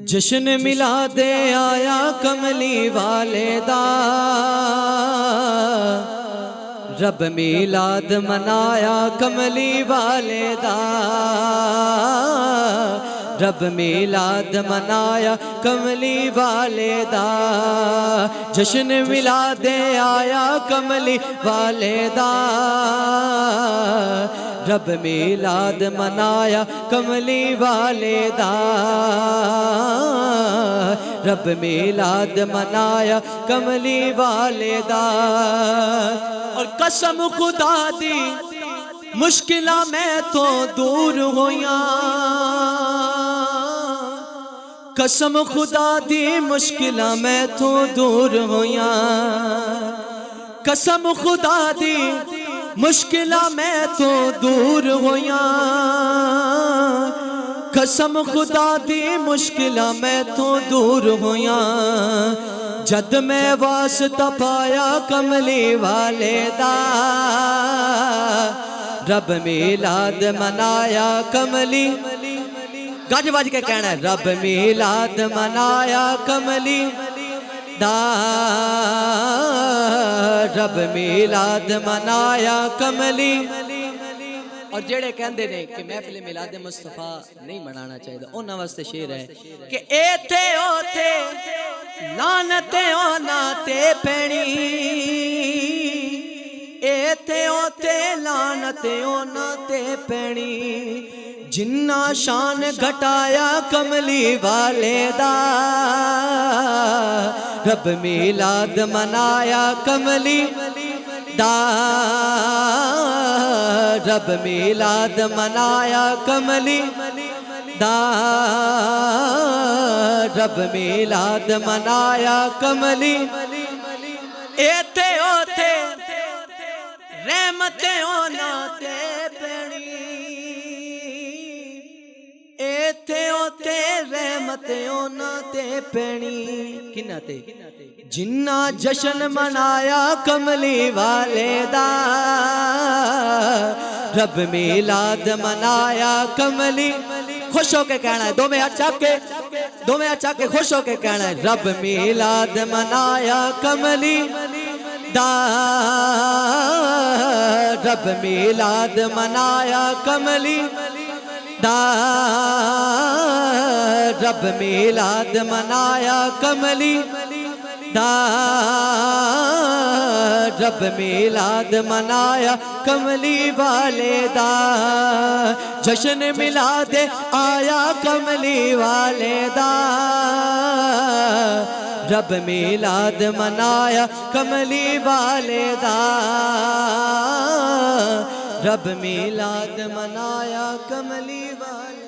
جشن میلاد آیا کملی والے دا، رب میلاد منایا کملی والے دا، رب میلاد منایا کملی والے دا، جشن میلاد آیا کملی والے دا، رب میلاد منایا کملی والے دا، رب میلاد منایا کملی والے دا۔ اور قسم خدا دی مشکلہ میں تو دور ہویاں، قسم خدا دی مشکلہ میں تو دور ہویاں، قسم خدا دی مشکلہ میں تو دور ہویاں، قسم خدا دی مشکلہ میں تو دور ہویاں، جد میں واسطہ پایا کملی والے دا، رب میلاد منایا کملی، گاج باج کے کہنا ہے رب میلاد منایا کملی دا، رب میلاد منایا کملی۔ اور جڑے کہندے نے کہ محفل میلاد مصطفیٰ نہیں منانا چاہیے، انہاں واسطے شعر ہے کہ ایتھے اوتھے لعنتیں اوناتے پینی، ایتھے اوتھے لعنتیں اوناتے پینی، جنہ شان گھٹایا کملی والے دا، رب میلاد منایا کملی دا، رب میلاد منایا کملی دا، رب میلاد منایا کملی۔ ایتھے اوتھے رحمتیں اوناتے پینی، ایتھے اوتھے رحمتیں اوناتے پینی، کنہ تے جنہ جشن منایا کملی والے دا، رب میلاد منایا کملی۔ خوش ہو کے کہنا ہے دو میں ہاتھ چاک کے خوش ہو کے کہنا ہے رب میلاد منایا کملی دا، رب میلاد منایا کملی دا، رب میلاد منایا کملی دا، رب میلاد منایا کملی والے دا، جشن میلاد آیا کملی والے دا، رب میلاد منایا کملی والے دا، رب میلاد منایا کملی والے